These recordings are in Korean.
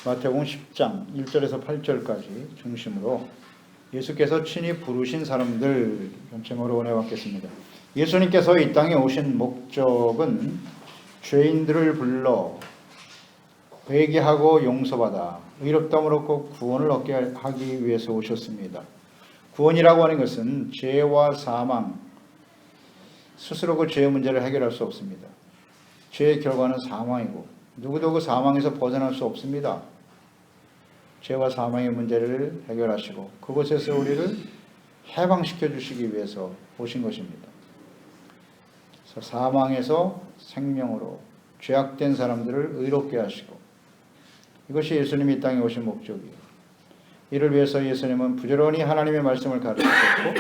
마태복음 10장 1절에서 8절까지 중심으로 예수께서 친히 부르신 사람들 제목으로 은혜 받겠습니다. 예수님께서 이 땅에 오신 목적은 죄인들을 불러 회개하고 용서받아 의롭다함을 얻고 구원을 얻게 하기 위해서 오셨습니다. 구원이라고 하는 것은 죄와 사망, 스스로 그 죄의 문제를 해결할 수 없습니다. 죄의 결과는 사망이고 누구도 그 사망에서 벗어날 수 없습니다. 죄와 사망의 문제를 해결하시고 그곳에서 우리를 해방시켜 주시기 위해서 오신 것입니다. 그래서 사망에서 생명으로 죄악된 사람들을 의롭게 하시고 이것이 예수님이 이 땅에 오신 목적이에요. 이를 위해서 예수님은 부지런히 하나님의 말씀을 가르치셨고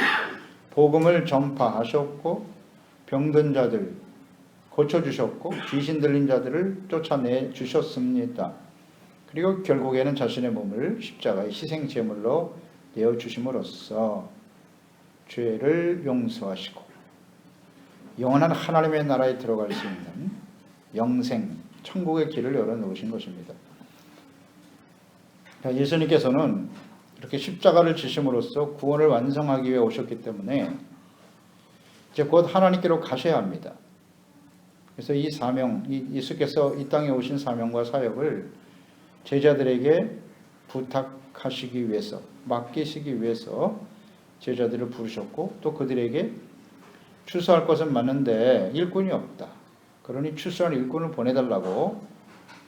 복음을 전파하셨고 병든 자들 고쳐주셨고 귀신 들린 자들을 쫓아내 주셨습니다. 그리고 결국에는 자신의 몸을 십자가의 희생제물로 내어주심으로써 죄를 용서하시고 영원한 하나님의 나라에 들어갈 수 있는 영생, 천국의 길을 열어놓으신 것입니다. 예수님께서는 이렇게 십자가를 지심으로써 구원을 완성하기 위해 오셨기 때문에 이제 곧 하나님께로 가셔야 합니다. 그래서 이 사명, 예수께서 이 땅에 오신 사명과 사역을 제자들에게 부탁하시기 위해서, 맡기시기 위해서 제자들을 부르셨고 또 그들에게 추수할 것은 많은데 일꾼이 없다. 그러니 추수할 일꾼을 보내달라고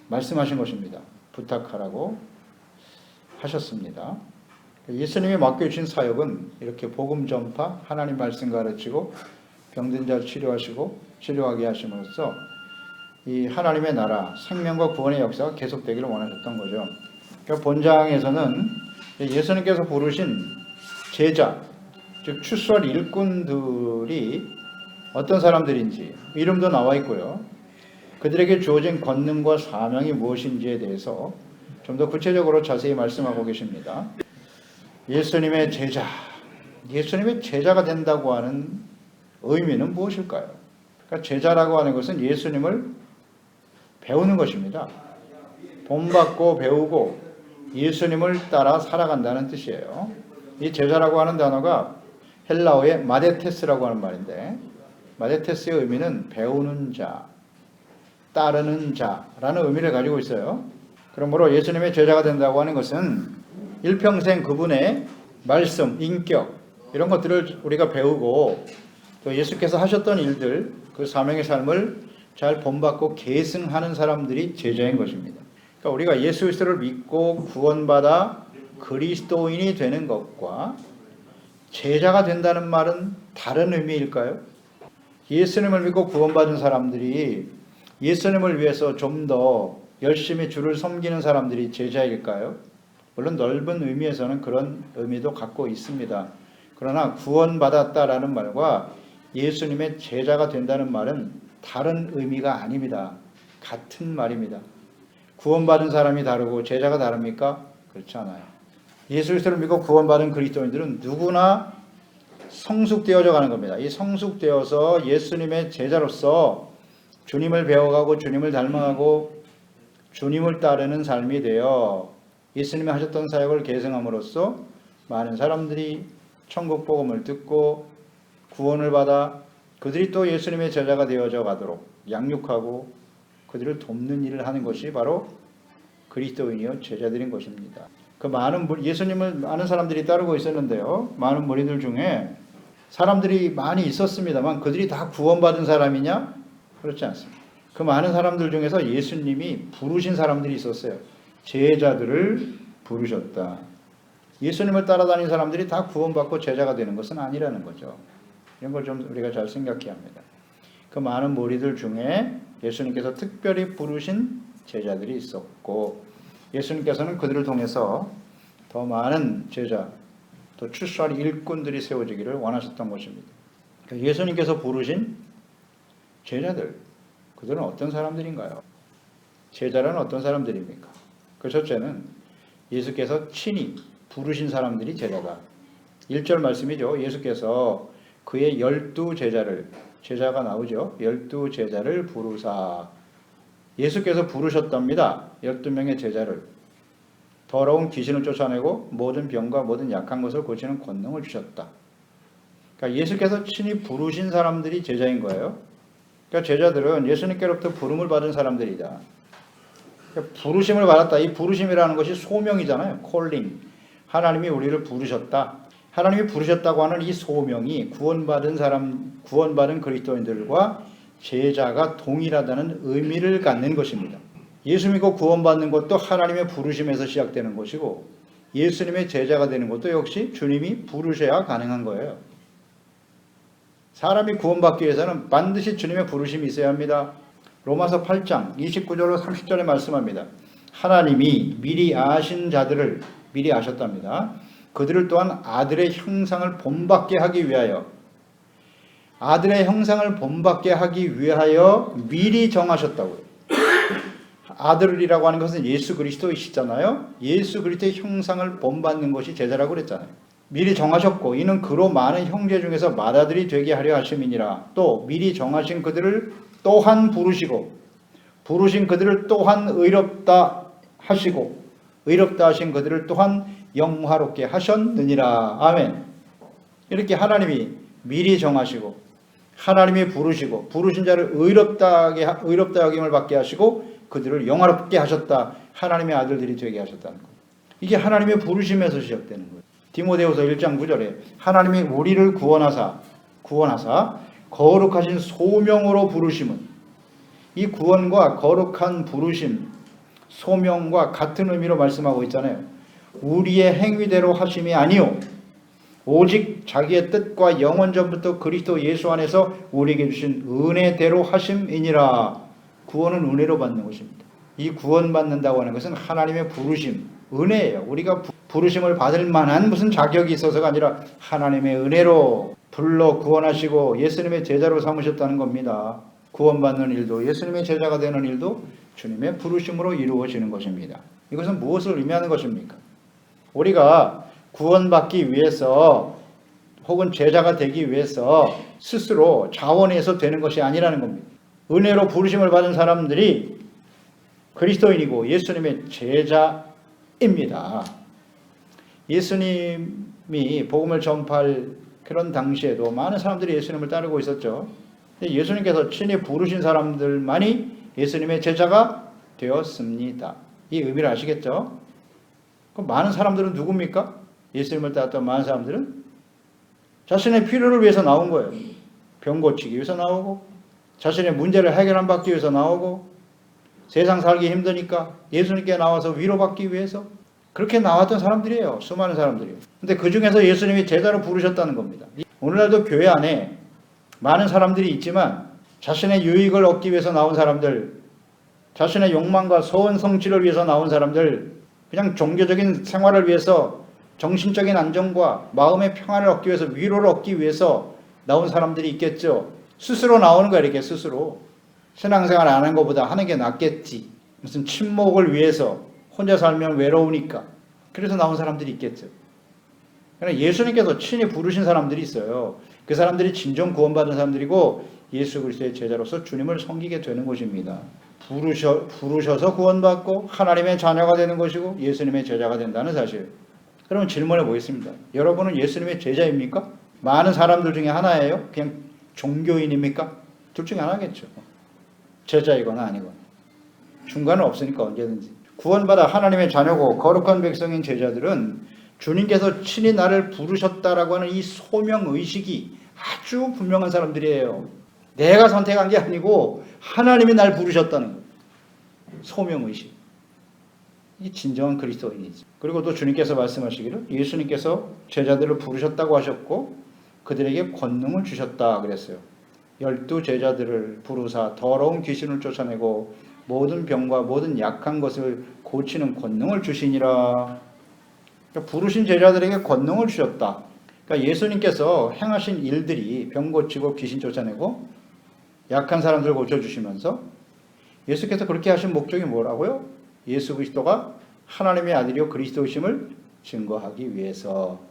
말씀하신 것입니다. 부탁하라고 하셨습니다. 예수님이 맡겨주신 사역은 이렇게 복음 전파, 하나님 말씀 가르치고 병든 자 치료하시고 치료하게 하심으로써 이 하나님의 나라, 생명과 구원의 역사가 계속되기를 원하셨던 거죠. 그러니까 본장에서는 예수님께서 부르신 제자, 즉 추수할 일꾼들이 어떤 사람들인지 이름도 나와 있고요. 그들에게 주어진 권능과 사명이 무엇인지에 대해서 좀 더 구체적으로 자세히 말씀하고 계십니다. 예수님의 제자, 예수님의 제자가 된다고 하는 의미는 무엇일까요? 그러니까 제자라고 하는 것은 예수님을 배우는 것입니다. 본받고 배우고 예수님을 따라 살아간다는 뜻이에요. 이 제자라고 하는 단어가 헬라어의 마데테스라고 하는 말인데 마데테스의 의미는 배우는 자, 따르는 자라는 의미를 가지고 있어요. 그러므로 예수님의 제자가 된다고 하는 것은 일평생 그분의 말씀, 인격 이런 것들을 우리가 배우고 또 예수께서 하셨던 일들, 그 사명의 삶을 잘 본받고 계승하는 사람들이 제자인 것입니다. 그러니까 우리가 예수 그리스도를 믿고 구원받아 그리스도인이 되는 것과 제자가 된다는 말은 다른 의미일까요? 예수님을 믿고 구원받은 사람들이 예수님을 위해서 좀 더 열심히 주를 섬기는 사람들이 제자일까요? 물론 넓은 의미에서는 그런 의미도 갖고 있습니다. 그러나 구원받았다라는 말과 예수님의 제자가 된다는 말은 다른 의미가 아닙니다. 같은 말입니다. 구원받은 사람이 다르고 제자가 다릅니까? 그렇지 않아요. 예수 그리스도를 믿고 구원받은 그리스도인들은 누구나 성숙되어져 가는 겁니다. 이 성숙되어서 예수님의 제자로서 주님을 배워가고 주님을 닮아가고 주님을 따르는 삶이 되어 예수님이 하셨던 사역을 계승함으로써 많은 사람들이 천국 복음을 듣고 구원을 받아 그들이 또 예수님의 제자가 되어져 가도록 양육하고 그들을 돕는 일을 하는 것이 바로 그리스도인이요 제자들인 것입니다. 그 많은 예수님을 많은 사람들이 따르고 있었는데요. 많은 무리들 중에 사람들이 많이 있었습니다만 그들이 다 구원받은 사람이냐? 그렇지 않습니다. 그 많은 사람들 중에서 예수님이 부르신 사람들이 있었어요. 제자들을 부르셨다. 예수님을 따라다니는 사람들이 다 구원받고 제자가 되는 것은 아니라는 거죠. 이런 걸 좀 우리가 잘 생각해야 합니다. 그 많은 무리들 중에 예수님께서 특별히 부르신 제자들이 있었고 예수님께서는 그들을 통해서 더 많은 제자, 또 출소할 일꾼들이 세워지기를 원하셨던 것입니다. 예수님께서 부르신 제자들, 그들은 어떤 사람들인가요? 제자는 어떤 사람들입니까? 그 첫째는 예수께서 친히 부르신 사람들이 제자다. 1절 말씀이죠. 예수께서 그의 12제자를, 제자가 나오죠. 12제자를 부르사. 예수께서 부르셨답니다. 12명의 제자를. 더러운 귀신을 쫓아내고 모든 병과 모든 약한 것을 고치는 권능을 주셨다. 그러니까 예수께서 친히 부르신 사람들이 제자인 거예요. 그러니까 제자들은 예수님께로부터 부름을 받은 사람들이다. 그러니까 부르심을 받았다. 이 부르심이라는 것이 소명이잖아요. 콜링. 하나님이 우리를 부르셨다. 하나님이 부르셨다고 하는 이 소명이 구원받은 그리스도인들과 제자가 동일하다는 의미를 갖는 것입니다. 예수 믿고 구원받는 것도 하나님의 부르심에서 시작되는 것이고 예수님의 제자가 되는 것도 역시 주님이 부르셔야 가능한 거예요. 사람이 구원받기 위해서는 반드시 주님의 부르심이 있어야 합니다. 로마서 8장 29절로 30절에 말씀합니다. 하나님이 미리 아신 자들을 미리 아셨답니다. 그들을 또한 아들의 형상을 본받게 하기 위하여 아들의 형상을 본받게 하기 위하여 미리 정하셨다고요. 아들이라고 하는 것은 예수 그리스도이시잖아요. 예수 그리스도의 형상을 본받는 것이 제자라고 그랬잖아요. 미리 정하셨고 이는 그로 많은 형제 중에서 맏아들이 되게 하려 하심이니라. 또 미리 정하신 그들을 또한 부르시고 부르신 그들을 또한 의롭다 하시고 의롭다 하신 그들을 또한 영화롭게 하셨느니라. 아멘. 이렇게 하나님이 미리 정하시고 하나님이 부르시고 부르신 자를 의롭다 여김을 받게 하시고 그들을 영화롭게 하셨다. 하나님의 아들들이 되게 하셨다는 거예요. 이게 하나님의 부르심에서 시작되는 거예요. 디모데후서 1장 9절에 하나님이 우리를 구원하사 거룩하신 소명으로 부르심은 이 구원과 거룩한 부르심, 소명과 같은 의미로 말씀하고 있잖아요. 우리의 행위대로 하심이 아니요 오직 자기의 뜻과 영원 전부터 그리스도 예수 안에서 우리에게 주신 은혜대로 하심이니라. 구원은 은혜로 받는 것입니다. 이 구원받는다고 하는 것은 하나님의 부르심, 은혜예요. 우리가 부르심을 받을 만한 무슨 자격이 있어서가 아니라 하나님의 은혜로 불러 구원하시고 예수님의 제자로 삼으셨다는 겁니다. 구원받는 일도 예수님의 제자가 되는 일도 주님의 부르심으로 이루어지는 것입니다. 이것은 무엇을 의미하는 것입니까? 우리가 구원받기 위해서 혹은 제자가 되기 위해서 스스로 자원해서 되는 것이 아니라는 겁니다. 은혜로 부르심을 받은 사람들이 그리스도인이고 예수님의 제자입니다. 예수님이 복음을 전파할 그런 당시에도 많은 사람들이 예수님을 따르고 있었죠. 예수님께서 친히 부르신 사람들만이 예수님의 제자가 되었습니다. 이 의미를 아시겠죠? 그럼 많은 사람들은 누굽니까? 예수님을 따랐던 많은 사람들은 자신의 필요를 위해서 나온 거예요. 병 고치기 위해서 나오고 자신의 문제를 해결받기 위해서 나오고 세상 살기 힘드니까 예수님께 나와서 위로받기 위해서 그렇게 나왔던 사람들이에요. 수많은 사람들이에요. 근데 그 중에서 예수님이 제자로 부르셨다는 겁니다. 오늘날도 교회 안에 많은 사람들이 있지만 자신의 유익을 얻기 위해서 나온 사람들, 자신의 욕망과 소원 성취를 위해서 나온 사람들, 그냥 종교적인 생활을 위해서 정신적인 안정과 마음의 평안을 얻기 위해서 위로를 얻기 위해서 나온 사람들이 있겠죠. 스스로 나오는 거야. 이렇게 스스로. 신앙생활 안 하는 것보다 하는 게 낫겠지. 무슨 친목을 위해서 혼자 살면 외로우니까. 그래서 나온 사람들이 있겠죠. 그러나 예수님께서 친히 부르신 사람들이 있어요. 그 사람들이 진정 구원받은 사람들이고 예수 그리스도의 제자로서 주님을 섬기게 되는 것입니다. 부르셔서 구원받고 하나님의 자녀가 되는 것이고 예수님의 제자가 된다는 사실. 그러면 질문해 보겠습니다. 여러분은 예수님의 제자입니까? 많은 사람들 중에 하나예요? 그냥 종교인입니까? 둘 중에 하나겠죠. 제자이거나 아니거나. 중간은 없으니까 언제든지. 구원받아 하나님의 자녀고 거룩한 백성인 제자들은 주님께서 친히 나를 부르셨다라고 하는 이 소명의식이 아주 분명한 사람들이에요. 내가 선택한 게 아니고 하나님이 날 부르셨다는 거예요. 소명의식. 이게 진정한 그리스도인이지. 그리고 또 주님께서 말씀하시기를 예수님께서 제자들을 부르셨다고 하셨고 그들에게 권능을 주셨다 그랬어요. 12 제자들을 부르사 더러운 귀신을 쫓아내고 모든 병과 모든 약한 것을 고치는 권능을 주시니라. 그러니까 부르신 제자들에게 권능을 주셨다. 그러니까 예수님께서 행하신 일들이 병 고치고 귀신 쫓아내고 약한 사람들 고쳐주시면서 예수께서 그렇게 하신 목적이 뭐라고요? 예수 그리스도가 하나님의 아들이요 그리스도이심을 증거하기 위해서.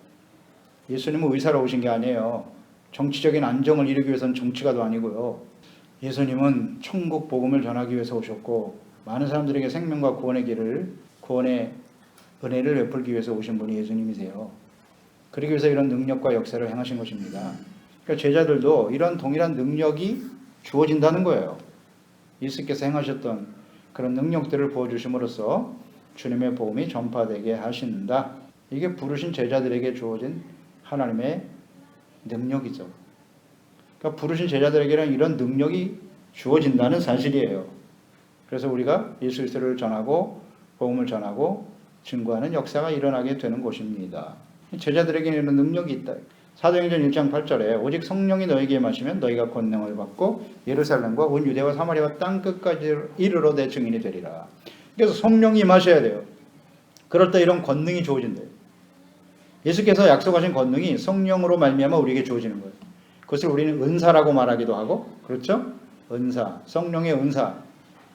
예수님은 의사로 오신 게 아니에요. 정치적인 안정을 이루기 위해서는 정치가도 아니고요. 예수님은 천국 복음을 전하기 위해서 오셨고 많은 사람들에게 생명과 구원의 길을 구원의 은혜를 베풀기 위해서 오신 분이 예수님이세요. 그러기 위해서 이런 능력과 역사를 행하신 것입니다. 그러니까 제자들도 이런 동일한 능력이 주어진다는 거예요. 예수께서 행하셨던 그런 능력들을 보여주심으로써 주님의 복음이 전파되게 하신다. 이게 부르신 제자들에게 주어진 하나님의 능력이죠. 그러니까 부르신 제자들에게는 이런 능력이 주어진다는 사실이에요. 그래서 우리가 예수 그리스도를 전하고 복음을 전하고 증거하는 역사가 일어나게 되는 곳입니다. 제자들에게는 이런 능력이 있다. 사도행전 1장 8절에 오직 성령이 너에게 임하시면 너희가 권능을 받고 예루살렘과 온 유대와 사마리아와 땅 끝까지 이르러 내 증인이 되리라. 그래서 성령이 임하셔야 돼요. 그럴 때 이런 권능이 주어진대요. 예수께서 약속하신 권능이 성령으로 말미암아 우리에게 주어지는 거예요. 그것을 우리는 은사라고 말하기도 하고, 그렇죠? 은사, 성령의 은사,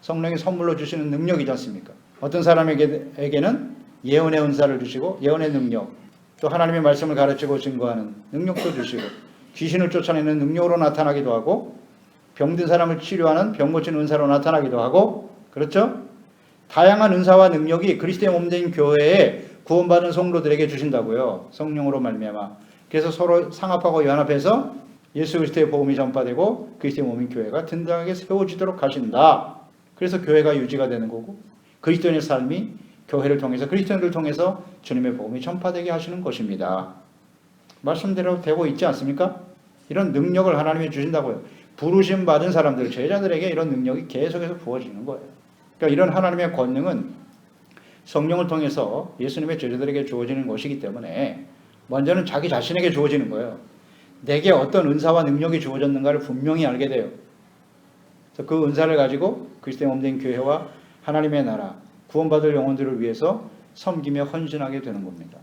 성령이 선물로 주시는 능력이지 않습니까? 어떤 사람에게는 예언의 은사를 주시고 예언의 능력, 또 하나님의 말씀을 가르치고 증거하는 능력도 주시고, 귀신을 쫓아내는 능력으로 나타나기도 하고, 병든 사람을 치료하는 병 고치는 은사로 나타나기도 하고, 그렇죠? 다양한 은사와 능력이 그리스도의 몸된 교회에 구원받은 성도들에게 주신다고요. 성령으로 말미암아. 그래서 서로 상합하고 연합해서 예수 그리스도의 복음이 전파되고 그리스도의 몸인 교회가 든든하게 세워지도록 하신다. 그래서 교회가 유지가 되는 거고, 그리스도인의 삶이 교회를 통해서 그리스도인들을 통해서 주님의 복음이 전파되게 하시는 것입니다. 말씀대로 되고 있지 않습니까? 이런 능력을 하나님이 주신다고요. 부르심 받은 사람들, 제자들에게 이런 능력이 계속해서 부어지는 거예요. 그러니까 이런 하나님의 권능은 성령을 통해서 예수님의 제자들에게 주어지는 것이기 때문에 먼저는 자기 자신에게 주어지는 거예요. 내게 어떤 은사와 능력이 주어졌는가를 분명히 알게 돼요. 그래서 그 은사를 가지고 그리스도의 몸된 교회와 하나님의 나라, 구원받을 영혼들을 위해서 섬기며 헌신하게 되는 겁니다.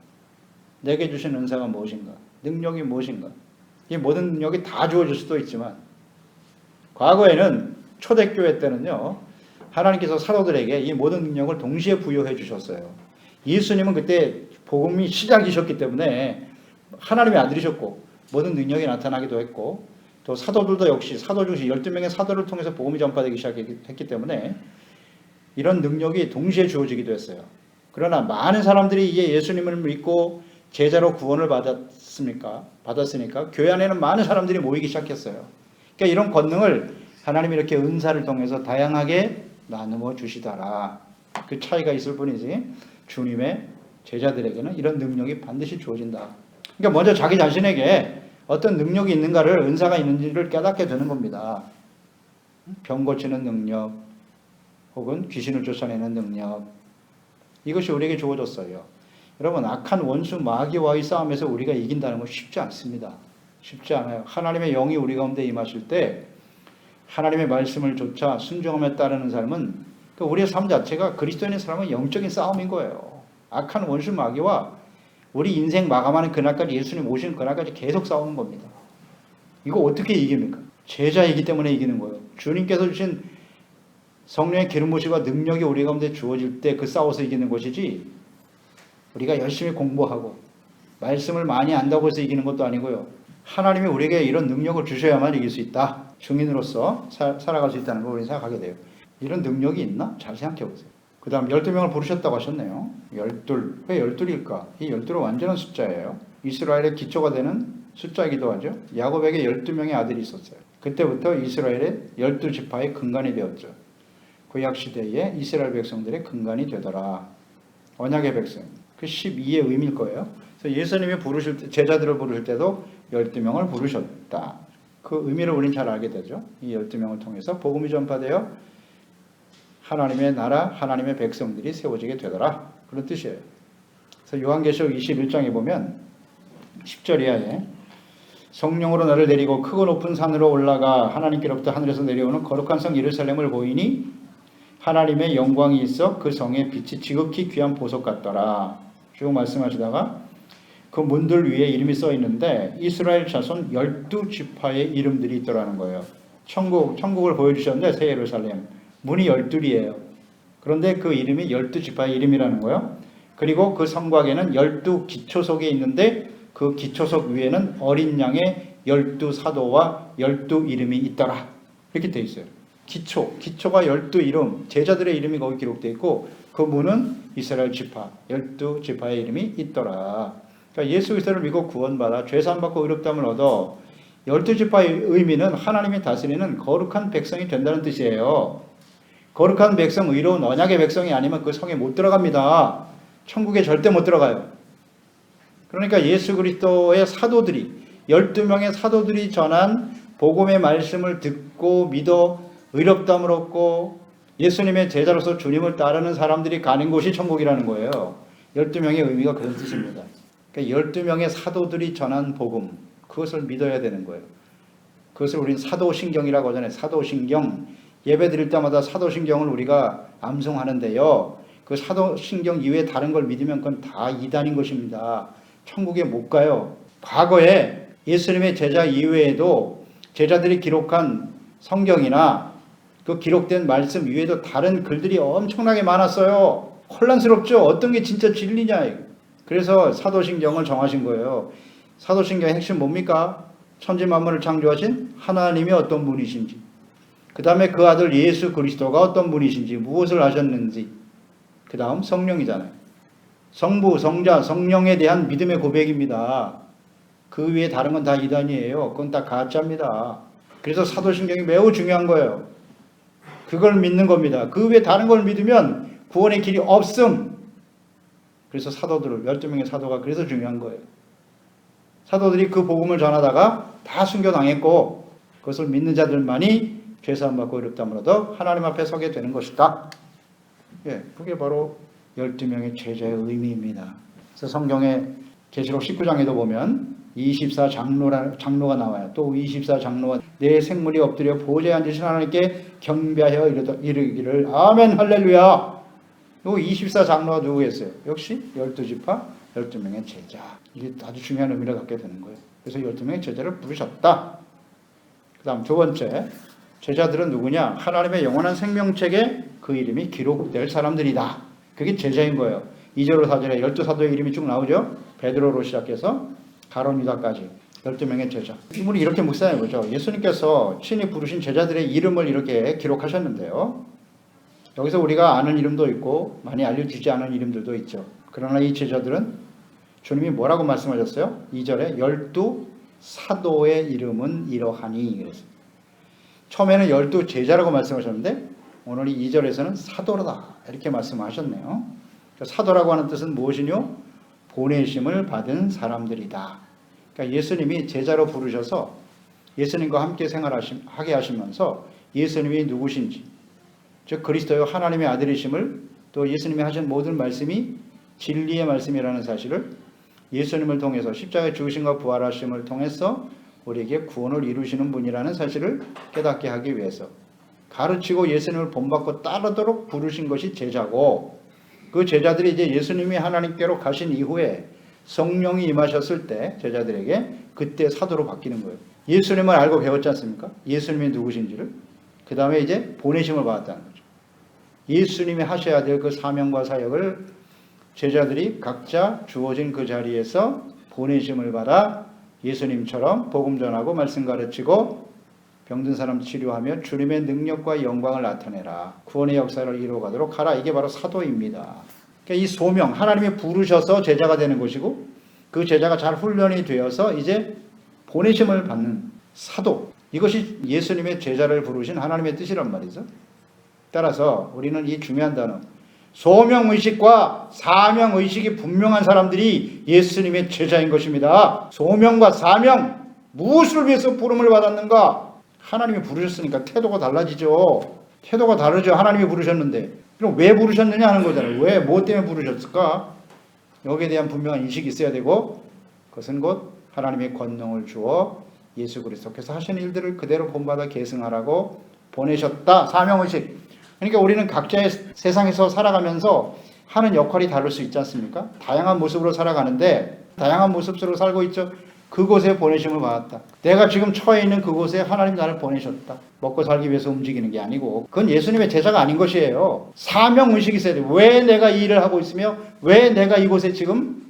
내게 주신 은사가 무엇인가? 능력이 무엇인가? 이 모든 능력이 다 주어질 수도 있지만, 과거에는 초대교회 때는요, 하나님께서 사도들에게 이 모든 능력을 동시에 부여해 주셨어요. 예수님은 그때 복음이 시작이셨기 때문에 하나님의 아들이셨고 모든 능력이 나타나기도 했고, 또 사도들도 역시 사도 중심 12명의 사도를 통해서 복음이 전파되기 시작했기 때문에 이런 능력이 동시에 주어지기도 했어요. 그러나 많은 사람들이 이제 예수님을 믿고 제자로 구원을 받았으니까 교회 안에는 많은 사람들이 모이기 시작했어요. 그러니까 이런 권능을 하나님이 이렇게 은사를 통해서 다양하게 나누어 주시더라. 그 차이가 있을 뿐이지 주님의 제자들에게는 이런 능력이 반드시 주어진다. 그러니까 먼저 자기 자신에게 어떤 능력이 있는가를, 은사가 있는지를 깨닫게 되는 겁니다. 병 고치는 능력, 혹은 귀신을 쫓아내는 능력, 이것이 우리에게 주어졌어요. 여러분, 악한 원수 마귀와의 싸움에서 우리가 이긴다는 건 쉽지 않습니다. 쉽지 않아요. 하나님의 영이 우리 가운데 임하실 때 하나님의 말씀을 좇아 순종하며 따르는 삶은, 우리의 삶 자체가 그리스도인의 삶은 영적인 싸움인 거예요. 악한 원수 마귀와 우리 인생 마감하는 그날까지, 예수님 오시는 그날까지 계속 싸우는 겁니다. 이거 어떻게 이깁니까? 제자이기 때문에 이기는 거예요. 주님께서 주신 성령의 기름 부으심과 능력이 우리 가운데 주어질 때 그 싸워서 이기는 것이지, 우리가 열심히 공부하고 말씀을 많이 안다고 해서 이기는 것도 아니고요. 하나님이 우리에게 이런 능력을 주셔야만 이길 수 있다. 증인으로서 살아갈 수 있다는 걸 우리는 생각하게 돼요. 이런 능력이 있나? 잘 생각해 보세요. 그 다음 12명을 부르셨다고 하셨네요. 12. 왜 12일까? 이 12는 완전한 숫자예요. 이스라엘의 기초가 되는 숫자이기도 하죠. 야곱에게 12명의 아들이 있었어요. 그때부터 이스라엘의 12지파의 근간이 되었죠. 구약시대에 이스라엘 백성들의 근간이 되더라. 언약의 백성. 그 12의 의미일 거예요. 그래서 예수님이 부르실 때, 제자들을 부르실 때도 12명을 부르셨다. 그 의미를 우리는 잘 알게 되죠. 이 12명을 통해서 복음이 전파되어 하나님의 나라, 하나님의 백성들이 세워지게 되더라. 그런 뜻이에요. 그래서 요한계시록 21장에 보면 10절 이하에 성령으로 너를 데리고 크고 높은 산으로 올라가 하나님께로부터 하늘에서 내려오는 거룩한 성 예루살렘을 보이니 하나님의 영광이 있어 그 성의 빛이 지극히 귀한 보석 같더라. 쭉 말씀하시다가 그 문들 위에 이름이 써 있는데 이스라엘 자손 12지파의 이름들이 있더라는 거예요. 천국을 보여주셨는데 새 예루살렘 문이 12이에요. 그런데 그 이름이 12지파의 이름이라는 거예요. 그리고 그 성곽에는 12기초석이 있는데 그 기초석 위에는 어린 양의 12사도와 12 이름이 있더라. 이렇게 되어 있어요. 기초가 12 이름, 제자들의 이름이 거기 기록되어 있고 그 문은 이스라엘 지파, 12지파의 이름이 있더라. 그러니까 예수 그리스도를 믿고 구원받아 죄사함받고 의롭다함을 얻어 12지파의 의미는 하나님이 다스리는 거룩한 백성이 된다는 뜻이에요. 거룩한 백성, 의로운 언약의 백성이 아니면 그 성에 못 들어갑니다. 천국에 절대 못 들어가요. 그러니까 예수 그리스도의 사도들이 12명의 사도들이 전한 복음의 말씀을 듣고 믿어 의롭다함을 얻고 예수님의 제자로서 주님을 따르는 사람들이 가는 곳이 천국이라는 거예요. 12명의 의미가 그런 뜻입니다. 그러니까 12명의 사도들이 전한 복음, 그것을 믿어야 되는 거예요. 그것을 우리는 사도신경이라고 하잖아요. 사도신경. 예배 드릴 때마다 사도신경을 우리가 암송하는데요. 그 사도신경 이외에 다른 걸 믿으면 그건 다 이단인 것입니다. 천국에 못 가요. 과거에 예수님의 제자 이외에도 제자들이 기록한 성경이나 그 기록된 말씀 이외에도 다른 글들이 엄청나게 많았어요. 혼란스럽죠? 어떤 게 진짜 진리냐. 그래서 사도신경을 정하신 거예요. 사도신경의 핵심 뭡니까? 천지 만물을 창조하신 하나님이 어떤 분이신지, 그 다음에 그 아들 예수 그리스도가 어떤 분이신지, 무엇을 하셨는지, 그 다음 성령이잖아요. 성부, 성자, 성령에 대한 믿음의 고백입니다. 그 위에 다른 건 다 이단이에요. 그건 다 가짜입니다. 그래서 사도신경이 매우 중요한 거예요. 그걸 믿는 겁니다. 그 외에 다른 걸 믿으면 구원의 길이 없음. 그래서 사도들을, 12명의 사도가 그래서 중요한 거예요. 사도들이 그 복음을 전하다가 다 순교당했고 그것을 믿는 자들만이 죄사함받고 의롭다함을 얻어 하나님 앞에 서게 되는 것이다. 예, 그게 바로 12명의 제자의 의미입니다. 그래서 성경의 계시록 19장에도 보면 24장로가 나와요. 또 24장로가 내 생물이 엎드려 보좌에 앉으신 하나님께 경배하여 이르기를 아멘 할렐루야. 요 24장로가 누구였어요? 역시 12지파 12명의 제자. 이게 아주 중요한 의미를 갖게 되는 거예요. 그래서 12명의 제자를 부르셨다. 그 다음 두 번째, 제자들은 누구냐? 하나님의 영원한 생명책에 그 이름이 기록될 사람들이다. 그게 제자인 거예요. 2절로 4절에 12사도의 이름이 쭉 나오죠. 베드로로 시작해서 가론 유다까지 12명의 제자. 인물이 이렇게 묵상해 보죠. 예수님께서 친히 부르신 제자들의 이름을 이렇게 기록하셨는데요. 여기서 우리가 아는 이름도 있고 많이 알려지지 않은 이름들도 있죠. 그러나 이 제자들은 주님이 뭐라고 말씀하셨어요? 2절에 12사도의 이름은 이러하니 그랬어요. 처음에는 12제자라고 말씀하셨는데 오늘 이 2절에서는 사도다 이렇게 말씀하셨네요. 사도라고 하는 뜻은 무엇이뇨? 보내심을 받은 사람들이다. 그러니까 예수님이 제자로 부르셔서 예수님과 함께 생활하게 하시면서 예수님이 누구신지, 즉 그리스도요 하나님의 아들이심을, 또 예수님이 하신 모든 말씀이 진리의 말씀이라는 사실을 예수님을 통해서 십자가의 죽으심과 부활하심을 통해서 우리에게 구원을 이루시는 분이라는 사실을 깨닫게 하기 위해서 가르치고 예수님을 본받고 따르도록 부르신 것이 제자고, 그 제자들이 이제 예수님이 하나님께로 가신 이후에 성령이 임하셨을 때 제자들에게 그때 사도로 바뀌는 거예요. 예수님을 알고 배웠지 않습니까? 예수님이 누구신지를. 그 다음에 이제 보내심을 받았다는 거죠. 예수님이 하셔야 될 그 사명과 사역을 제자들이 각자 주어진 그 자리에서 보내심을 받아 예수님처럼 복음 전하고 말씀 가르치고 병든 사람 치료하며 주님의 능력과 영광을 나타내라. 구원의 역사를 이루어가도록 하라. 이게 바로 사도입니다. 그러니까 이 소명, 하나님이 부르셔서 제자가 되는 것이고 그 제자가 잘 훈련이 되어서 이제 보내심을 받는 사도. 이것이 예수님의 제자를 부르신 하나님의 뜻이란 말이죠. 따라서 우리는 이 중요한 단어, 소명의식과 사명의식이 분명한 사람들이 예수님의 제자인 것입니다. 소명과 사명, 무엇을 위해서 부름을 받았는가? 하나님이 부르셨으니까 태도가 달라지죠. 태도가 다르죠. 하나님이 부르셨는데. 그럼 왜 부르셨느냐 하는 거잖아요. 왜, 뭐 때문에 부르셨을까? 여기에 대한 분명한 인식이 있어야 되고, 그것은 곧 하나님의 권능을 주어 예수 그리스도께서 하신 일들을 그대로 본받아 계승하라고 보내셨다. 사명의식. 그러니까 우리는 각자의 세상에서 살아가면서 하는 역할이 다를 수 있지 않습니까? 다양한 모습으로 살아가는데 다양한 모습으로 살고 있죠. 그곳에 보내심을 받았다. 내가 지금 처해 있는 그곳에 하나님 나를 보내셨다. 먹고 살기 위해서 움직이는 게 아니고 그건 예수님의 제자가 아닌 것이에요. 사명의식이 있어야 돼요. 왜 내가 이 일을 하고 있으며 왜 내가 이곳에 지금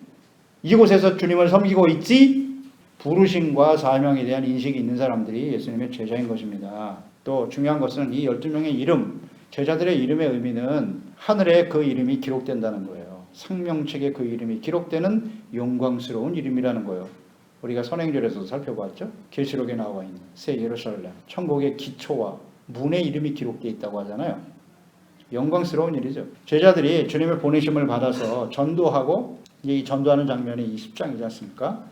이곳에서 주님을 섬기고 있지? 부르심과 사명에 대한 인식이 있는 사람들이 예수님의 제자인 것입니다. 또 중요한 것은 이 12명의 이름, 제자들의 이름의 의미는 하늘에 그 이름이 기록된다는 거예요. 생명책에 그 이름이 기록되는 영광스러운 이름이라는 거예요. 우리가 선행절에서도 살펴봤죠. 계시록에 나와 있는 새 예루살렘, 천국의 기초와 문의 이름이 기록되어 있다고 하잖아요. 영광스러운 일이죠. 제자들이 주님의 보내심을 받아서 전도하고, 이 전도하는 장면이 이 10장이지 않습니까?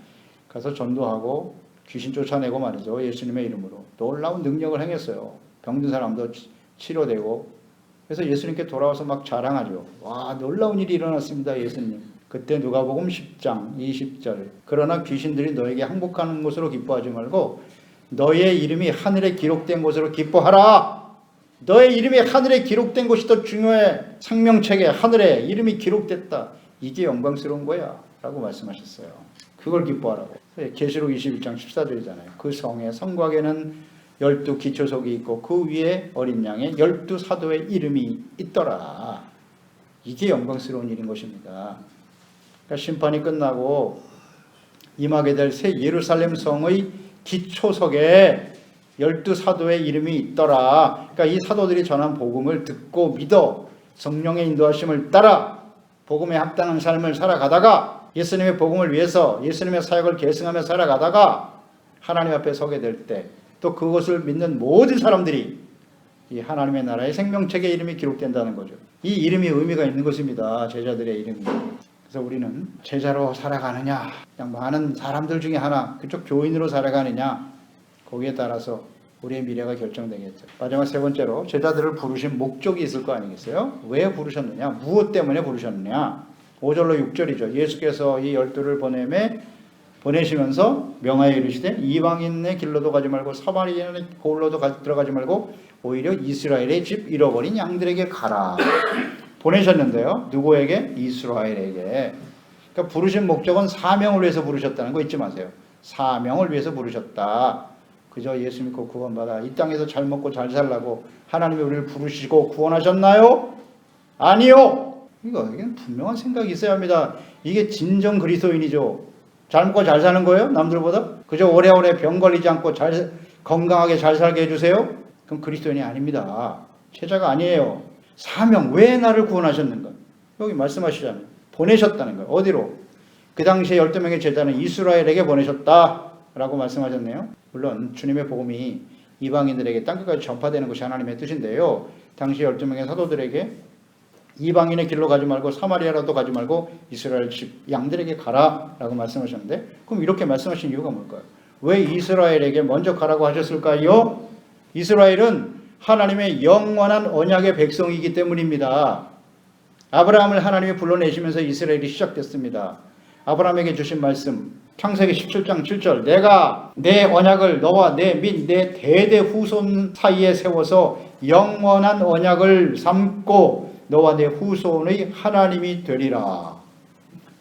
가서 전도하고 귀신 쫓아내고 말이죠. 예수님의 이름으로 놀라운 능력을 행했어요. 병든 사람도 치료되고. 그래서 예수님께 돌아와서 막 자랑하죠. 와, 놀라운 일이 일어났습니다, 예수님. 그때 누가복음 10장 20절. 그러나 귀신들이 너에게 항복하는 것으로 기뻐하지 말고 너의 이름이 하늘에 기록된 것으로 기뻐하라. 너의 이름이 하늘에 기록된 것이 더 중요해. 생명책에 하늘에 이름이 기록됐다. 이게 영광스러운 거야 라고 말씀하셨어요. 그걸 기뻐하라고. 계시록 21장 14절이잖아요. 그 성의 성곽에는 12 기초석이 있고 그 위에 어린 양의 12 사도의 이름이 있더라. 이게 영광스러운 일인 것입니다. 그러니까 심판이 끝나고 임하게 될 새 예루살렘 성의 기초석에 12 사도의 이름이 있더라. 그러니까 이 사도들이 전한 복음을 듣고 믿어 성령의 인도하심을 따라 복음에 합당한 삶을 살아가다가 예수님의 복음을 위해서 예수님의 사역을 계승하며 살아가다가 하나님 앞에 서게 될 때 또 그것을 믿는 모든 사람들이 이 하나님의 나라의 생명책에 이름이 기록된다는 거죠. 이 이름이 의미가 있는 것입니다. 제자들의 이름이. 그래서 우리는 제자로 살아가느냐, 그냥 많은 사람들 중에 하나, 그쪽 교인으로 살아가느냐, 거기에 따라서 우리의 미래가 결정되겠죠. 마지막 세 번째로 제자들을 부르신 목적이 있을 거 아니겠어요? 왜 부르셨느냐? 무엇 때문에 부르셨느냐? 5절로 6절이죠. 예수께서 이 12를 보내시면서 명하여 이르시되 이방인의 길로도 가지 말고 사마리아의 고을로도 들어가지 말고 오히려 이스라엘의 집 잃어버린 양들에게 가라. 보내셨는데요. 누구에게? 이스라엘에게. 그러니까 부르신 목적은 사명을 위해서 부르셨다는 거 잊지 마세요. 사명을 위해서 부르셨다. 그저 예수 믿고 구원받아 이 땅에서 잘 먹고 잘 살라고 하나님이 우리를 부르시고 구원하셨나요? 아니요. 이건 분명한 생각이 있어야 합니다. 이게 진정 그리스도인이죠. 잘 먹고 잘 사는 거예요? 남들보다? 그저 오래오래 병 걸리지 않고 건강하게 잘 살게 해주세요? 그럼 그리스도인이 아닙니다. 제자가 아니에요. 사명, 왜 나를 구원하셨는가? 여기 말씀하시잖아요. 보내셨다는 거예요. 어디로? 그 당시에 12명의 제자는 이스라엘에게 보내셨다라고 말씀하셨네요. 물론 주님의 복음이 이방인들에게 땅끝까지 전파되는 것이 하나님의 뜻인데요. 당시 12명의 사도들에게 이방인의 길로 가지 말고 사마리아라도 가지 말고 이스라엘 집 양들에게 가라 라고 말씀하셨는데, 그럼 이렇게 말씀하신 이유가 뭘까요? 왜 이스라엘에게 먼저 가라고 하셨을까요? 이스라엘은 하나님의 영원한 언약의 백성이기 때문입니다. 아브라함을 하나님이 불러내시면서 이스라엘이 시작됐습니다. 아브라함에게 주신 말씀 창세기 17장 7절, 내가 내 언약을 너와 내 및 내 대대 후손 사이에 세워서 영원한 언약을 삼고 너와 내 후손의 하나님이 되리라.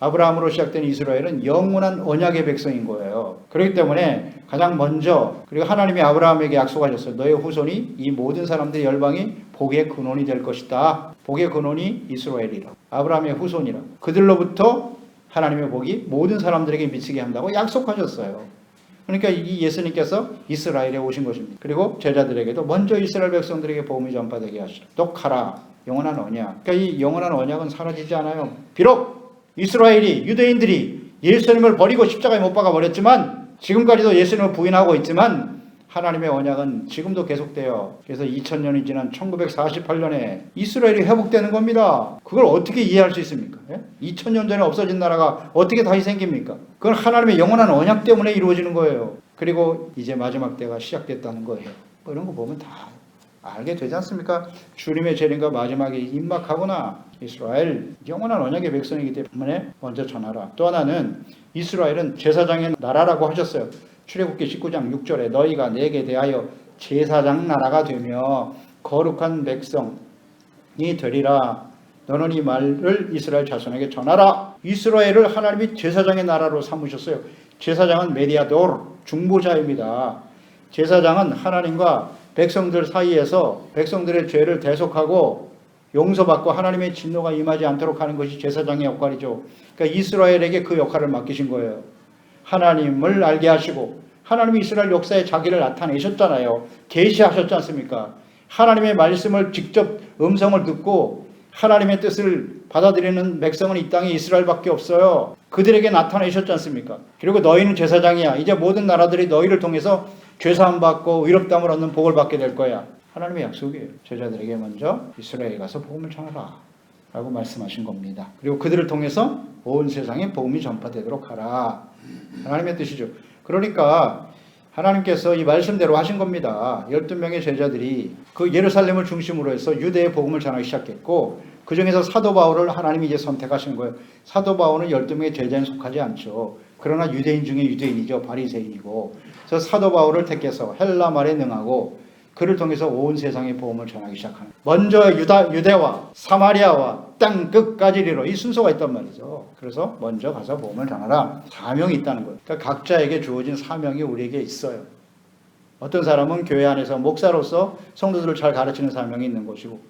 아브라함으로 시작된 이스라엘은 영원한 언약의 백성인 거예요. 그렇기 때문에 가장 먼저, 그리고 하나님이 아브라함에게 약속하셨어요. 너의 후손이 이 모든 사람들의 열방이 복의 근원이 될 것이다. 복의 근원이 이스라엘이라. 아브라함의 후손이라. 그들로부터 하나님의 복이 모든 사람들에게 미치게 한다고 약속하셨어요. 그러니까 이 예수님께서 이스라엘에 오신 것입니다. 그리고 제자들에게도 먼저 이스라엘 백성들에게 복음이 전파되게 하시라. 또 가라. 영원한 언약. 그러니까 이 영원한 언약은 사라지지 않아요. 비록 이스라엘이, 유대인들이 예수님을 버리고 십자가에 못 박아 버렸지만, 지금까지도 예수님을 부인하고 있지만 하나님의 언약은 지금도 계속돼요. 그래서 2000년이 지난 1948년에 이스라엘이 회복되는 겁니다. 그걸 어떻게 이해할 수 있습니까? 2000년 전에 없어진 나라가 어떻게 다시 생깁니까? 그건 하나님의 영원한 언약 때문에 이루어지는 거예요. 그리고 이제 마지막 때가 시작됐다는 거예요. 이런 거 보면 다 알게 되지 않습니까? 주님의 재림과 마지막에 임박하거나 이스라엘 영원한 언약의 백성이기 때문에 먼저 전하라. 또 하나는 이스라엘은 제사장의 나라라고 하셨어요. 출애굽기 19장 6절에 너희가 내게 대하여 제사장 나라가 되며 거룩한 백성이 되리라. 너는 이 말을 이스라엘 자손에게 전하라. 이스라엘을 하나님이 제사장의 나라로 삼으셨어요. 제사장은 메디아도르, 중보자입니다. 제사장은 하나님과 백성들 사이에서 백성들의 죄를 대속하고 용서받고 하나님의 진노가 임하지 않도록 하는 것이 제사장의 역할이죠. 그러니까 이스라엘에게 그 역할을 맡기신 거예요. 하나님을 알게 하시고, 하나님이 이스라엘 역사에 자기를 나타내셨잖아요. 계시하셨지 않습니까? 하나님의 말씀을 직접 음성을 듣고 하나님의 뜻을 받아들이는 백성은 이 땅에 이스라엘밖에 없어요. 그들에게 나타내셨지 않습니까? 그리고 너희는 제사장이야. 이제 모든 나라들이 너희를 통해서 죄사함 받고 의롭다함을 얻는 복을 받게 될 거야. 하나님의 약속이에요. 제자들에게 먼저 이스라엘에 가서 복음을 전하라 라고 말씀하신 겁니다. 그리고 그들을 통해서 온 세상에 복음이 전파되도록 하라. 하나님의 뜻이죠. 그러니까 하나님께서 이 말씀대로 하신 겁니다. 12명의 제자들이 그 예루살렘을 중심으로 해서 유대의 복음을 전하기 시작했고, 그 중에서 사도 바울을 하나님이 이제 선택하신 거예요. 사도 바울은 12명의 제자에 속하지 않죠. 그러나 유대인 중에 유대인이죠. 바리새인이고. 그래서 사도 바울을 택해서 헬라 말에 능하고 그를 통해서 온 세상의 복음을 전하기 시작하는, 먼저 유대와 사마리아와 땅 끝까지 이르러, 이 순서가 있단 말이죠. 그래서 먼저 가서 복음을 전하라. 사명이 있다는 거예요. 그러니까 각자에게 주어진 사명이 우리에게 있어요. 어떤 사람은 교회 안에서 목사로서 성도들을 잘 가르치는 사명이 있는 것이고,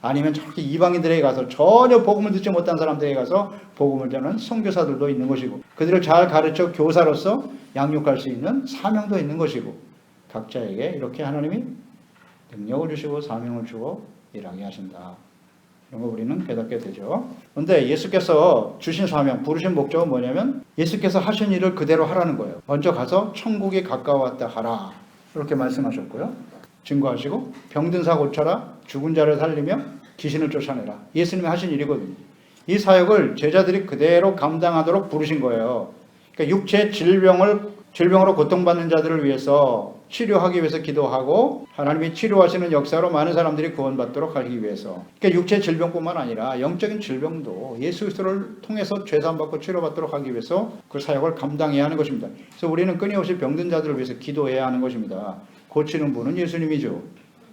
아니면 저렇게 이방인들에게 가서 전혀 복음을 듣지 못한 사람들에게 가서 복음을 전하는 선교사들도 있는 것이고, 그들을 잘 가르쳐 교사로서 양육할 수 있는 사명도 있는 것이고, 각자에게 이렇게 하나님이 능력을 주시고 사명을 주고 일하게 하신다. 이런 거 우리는 깨닫게 되죠. 그런데 예수께서 주신 사명, 부르신 목적은 뭐냐면 예수께서 하신 일을 그대로 하라는 거예요. 먼저 가서 천국이 가까웠다 하라. 이렇게 말씀하셨고요. 증거하시고 병든 사 고쳐라. 죽은 자를 살리며 귀신을 쫓아내라. 예수님이 하신 일이거든요. 이 사역을 제자들이 그대로 감당하도록 부르신 거예요. 그러니까 육체 질병으로 고통받는 자들을 위해서 치료하기 위해서 기도하고, 하나님이 치료하시는 역사로 많은 사람들이 구원받도록 하기 위해서, 그러니까 육체 질병뿐만 아니라 영적인 질병도 예수 그리스도를 통해서 죄사함받고 치료받도록 하기 위해서 그 사역을 감당해야 하는 것입니다. 그래서 우리는 끊임없이 병든 자들을 위해서 기도해야 하는 것입니다. 고치는 분은 예수님이죠.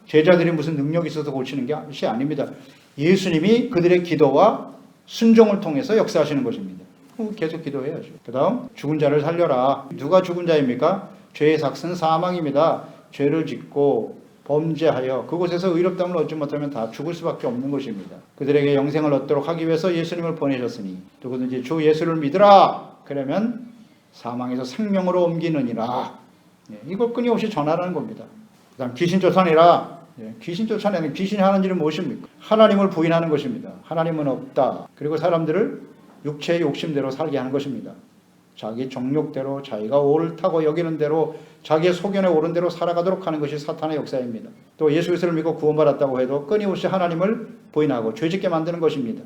제자들이 무슨 능력이 있어서 고치는 것이 아닙니다. 예수님이 그들의 기도와 순종을 통해서 역사하시는 것입니다. 계속 기도해야죠. 그 다음 죽은 자를 살려라. 누가 죽은 자입니까? 죄의 삭은 사망입니다. 죄를 짓고 범죄하여 그곳에서 의롭다함을 얻지 못하면 다 죽을 수밖에 없는 것입니다. 그들에게 영생을 얻도록 하기 위해서 예수님을 보내셨으니 누구든지 주 예수를 믿으라. 그러면 사망에서 생명으로 옮기느니라. 이걸 끊임없이 전하라는 겁니다. 그 다음 귀신 쫓아내라. 귀신 쫓아내는, 귀신이 하는 일은 무엇입니까? 하나님을 부인하는 것입니다. 하나님은 없다. 그리고 사람들을 육체의 욕심대로 살게 하는 것입니다. 자기 정욕대로, 자기가 옳다고 여기는 대로, 자기의 소견에 옳은 대로 살아가도록 하는 것이 사탄의 역사입니다. 또 예수 그리스도를 믿고 구원받았다고 해도 끊임없이 하나님을 부인하고 죄짓게 만드는 것입니다.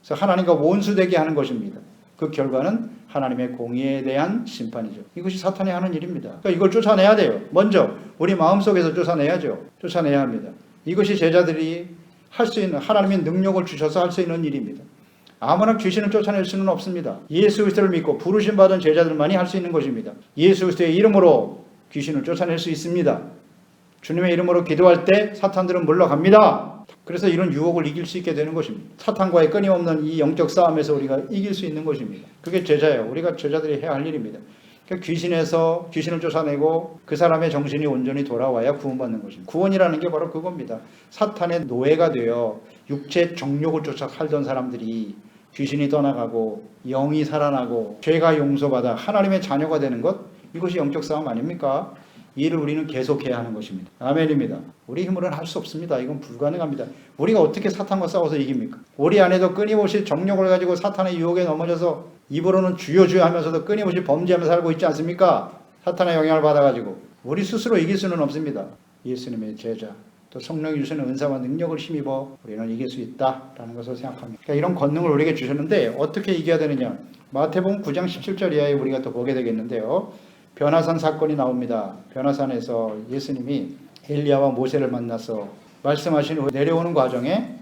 그래서 하나님과 원수되게 하는 것입니다. 그 결과는 하나님의 공의에 대한 심판이죠. 이것이 사탄이 하는 일입니다. 그러니까 이걸 쫓아내야 돼요. 먼저 우리 마음속에서 쫓아내야죠. 쫓아내야 합니다. 이것이 제자들이 할 수 있는, 하나님의 능력을 주셔서 할 수 있는 일입니다. 아무나 귀신을 쫓아낼 수는 없습니다. 예수 그리스도를 믿고 부르심 받은 제자들만이 할 수 있는 것입니다. 예수 그리스도의 이름으로 귀신을 쫓아낼 수 있습니다. 주님의 이름으로 기도할 때 사탄들은 물러갑니다. 그래서 이런 유혹을 이길 수 있게 되는 것입니다. 사탄과의 끊임없는 이 영적 싸움에서 우리가 이길 수 있는 것입니다. 그게 제자예요. 우리가 제자들이 해야 할 일입니다. 그러니까 귀신을 쫓아내고 그 사람의 정신이 온전히 돌아와야 구원받는 것입니다. 구원이라는 게 바로 그겁니다. 사탄의 노예가 되어 육체 정욕을 쫓아 살던 사람들이 귀신이 떠나가고 영이 살아나고 죄가 용서받아 하나님의 자녀가 되는 것, 이것이 영적 싸움 아닙니까? 이 일을 우리는 계속해야 하는 것입니다. 아멘입니다. 우리 힘으로는 할 수 없습니다. 이건 불가능합니다. 우리가 어떻게 사탄과 싸워서 이깁니까? 우리 안에도 끊임없이 정욕을 가지고 사탄의 유혹에 넘어져서 입으로는 주여 주여 하면서도 끊임없이 범죄하면서 살고 있지 않습니까? 사탄의 영향을 받아가지고 우리 스스로 이길 수는 없습니다. 예수님의 제자, 또 성령이 주시는 은사와 능력을 힘입어 우리는 이길 수 있다라는 것을 생각합니다. 그러니까 이런 권능을 우리에게 주셨는데 어떻게 이겨야 되느냐? 마태복음 9장 17절 이하에 우리가 또 보게 되겠는데요. 변화산 사건이 나옵니다. 변화산에서 예수님이 엘리야와 모세를 만나서 말씀하신 후 내려오는 과정에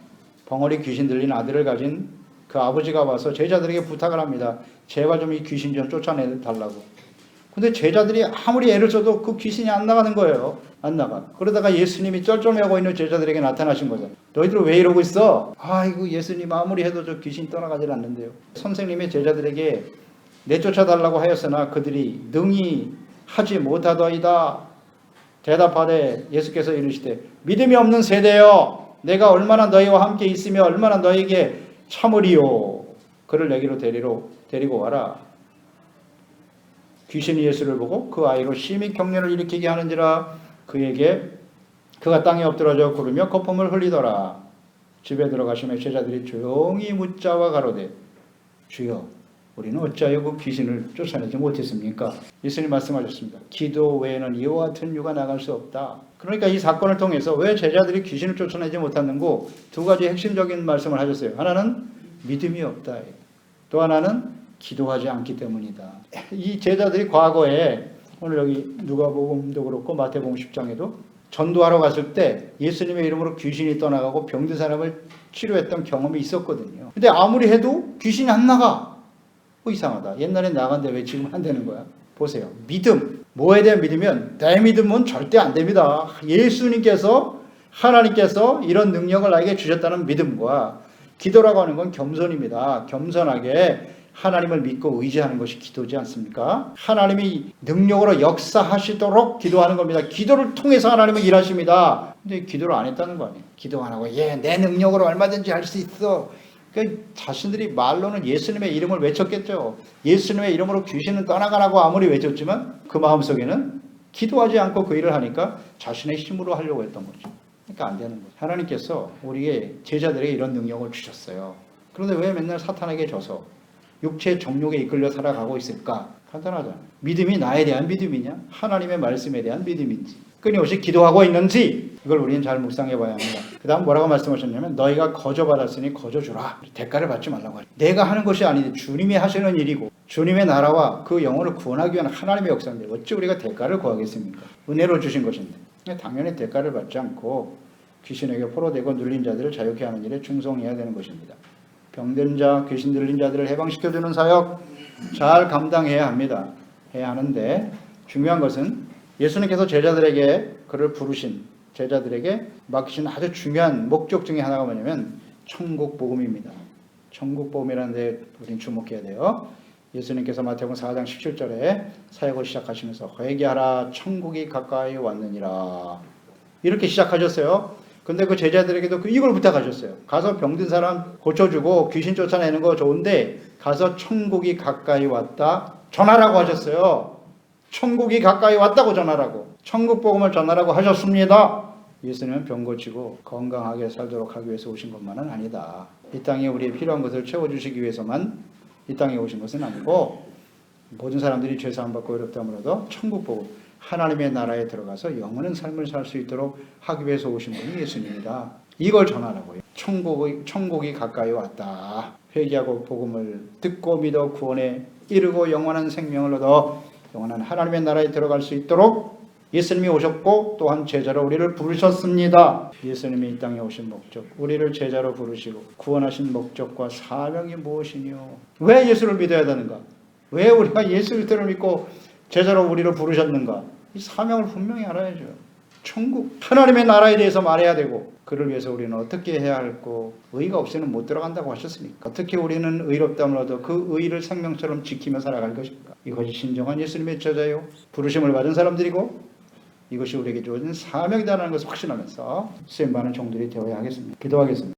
벙어리 귀신 들린 아들을 가진 그 아버지가 와서 제자들에게 부탁을 합니다. 제발 좀 이 귀신 좀 쫓아내달라고. 근데 제자들이 아무리 애를 써도 그 귀신이 안 나가는 거예요. 안 나가. 그러다가 예수님이 쩔쩔매고 있는 제자들에게 나타나신 거죠. 너희들 왜 이러고 있어? 아이고, 예수님 아무리 해도 저 귀신 떠나가질 않는데요. 선생님의 제자들에게 내쫓아달라고 하였으나 그들이 능히 하지 못하더이다. 대답하되 예수께서 이르시되 믿음이 없는 세대여, 내가 얼마나 너희와 함께 있으며 얼마나 너희에게 참으리요. 그를 내게로 데리고 와라. 귀신이 예수를 보고 그 아이로 심히 경련을 일으키게 하는지라 그에게 그가 땅에 엎드러져 구르며 거품을 흘리더라. 집에 들어가시며 제자들이 조용히 묻자와 가로되 주여 우리는 어찌하여 그 귀신을 쫓아내지 못했습니까? 예수님 말씀하셨습니다. 기도 외에는 이와 같은 유가 나갈 수 없다. 그러니까 이 사건을 통해서 왜 제자들이 귀신을 쫓아내지 못했는고 두 가지 핵심적인 말씀을 하셨어요. 하나는 믿음이 없다. 또 하나는 기도하지 않기 때문이다. 이 제자들이 과거에 오늘 여기 누가복음도 그렇고 마태복음 10장에도 전도하러 갔을 때 예수님의 이름으로 귀신이 떠나가고 병든 사람을 치료했던 경험이 있었거든요. 근데 아무리 해도 귀신이 안 나가. 이상하다. 옛날엔 나간데 왜 지금 안 되는 거야? 보세요. 믿음. 뭐에 대한 믿으면 내 믿음은 절대 안 됩니다. 예수님께서 하나님께서 이런 능력을 나에게 주셨다는 믿음과 기도라고 하는 건 겸손입니다. 겸손하게 하나님을 믿고 의지하는 것이 기도지 않습니까? 하나님이 능력으로 역사하시도록 기도하는 겁니다. 기도를 통해서 하나님은 일하십니다. 근데 기도를 안 했다는 거 아니에요. 기도 안 하고 내 능력으로 얼마든지 할 수 있어. 그러니까 자신들이 말로는 예수님의 이름을 외쳤겠죠. 예수님의 이름으로 귀신은 떠나가라고 아무리 외쳤지만 그 마음속에는 기도하지 않고 그 일을 하니까 자신의 힘으로 하려고 했던 거죠. 그러니까 안 되는 거죠. 하나님께서 우리의 제자들에게 이런 능력을 주셨어요. 그런데 왜 맨날 사탄에게 져서 육체의 정욕에 이끌려 살아가고 있을까? 간단하잖아요. 믿음이 나에 대한 믿음이냐? 하나님의 말씀에 대한 믿음인지 끊임없이 기도하고 있는지 이걸 우리는 잘 묵상해 봐야 합니다. 그 다음 뭐라고 말씀하셨냐면 너희가 거저받았으니 거저주라. 대가를 받지 말라고 하죠. 내가 하는 것이 아닌데 주님이 하시는 일이고 주님의 나라와 그 영혼을 구원하기 위한 하나님의 역사인데 어찌 우리가 대가를 구하겠습니까? 은혜로 주신 것인데 당연히 대가를 받지 않고 귀신에게 포로되고 눌린 자들을 자유케 하는 일에 충성해야 되는 것입니다. 병든 자, 귀신 들린 자들을 해방시켜주는 사역 잘 감당해야 합니다. 해야 하는데 중요한 것은 예수님께서 제자들에게 그를 부르신 제자들에게 맡기신 아주 중요한 목적 중에 하나가 뭐냐면 천국 복음입니다. 천국 복음이라는 데 우리는 주목해야 돼요. 예수님께서 마태복음 4장 17절에 사역을 시작하시면서 회개하라 천국이 가까이 왔느니라 이렇게 시작하셨어요. 근데 그 제자들에게도 이걸 부탁하셨어요. 가서 병든 사람 고쳐주고 귀신 쫓아내는 거 좋은데 가서 천국이 가까이 왔다 전하라고 하셨어요. 천국이 가까이 왔다고 전하라고. 천국 복음을 전하라고 하셨습니다. 예수님은 병 고치고 건강하게 살도록 하기 위해서 오신 것만은 아니다. 이 땅에 우리의 필요한 것을 채워주시기 위해서만 이 땅에 오신 것은 아니고 모든 사람들이 죄사함 받고 어렵다므로도 천국 복음 하나님의 나라에 들어가서 영원한 삶을 살 수 있도록 하기 위해서 오신 분이 예수님이다. 이걸 전하라고요. 천국이 가까이 왔다. 회개하고 복음을 듣고 믿어 구원에 이르고 영원한 생명을 얻어 영원한 하나님의 나라에 들어갈 수 있도록 예수님이 오셨고 또한 제자로 우리를 부르셨습니다. 예수님이 이 땅에 오신 목적, 우리를 제자로 부르시고 구원하신 목적과 사명이 무엇이뇨? 왜 예수를 믿어야 되는가? 왜 우리가 예수 그리스도를 믿고 제자로 우리를 부르셨는가? 이 사명을 분명히 알아야죠. 천국, 하나님의 나라에 대해서 말해야 되고 그를 위해서 우리는 어떻게 해야 할고 의가 없이는 못 들어간다고 하셨으니까 어떻게 우리는 의롭다므로도 그 의를 생명처럼 지키며 살아갈 것인가? 이것이 진정한 예수님의 제자요 부르심을 받은 사람들이고 이것이 우리에게 주어진 사명이다라는 것을 확신하면서 쓰임받는 종들이 되어야 하겠습니다. 기도하겠습니다.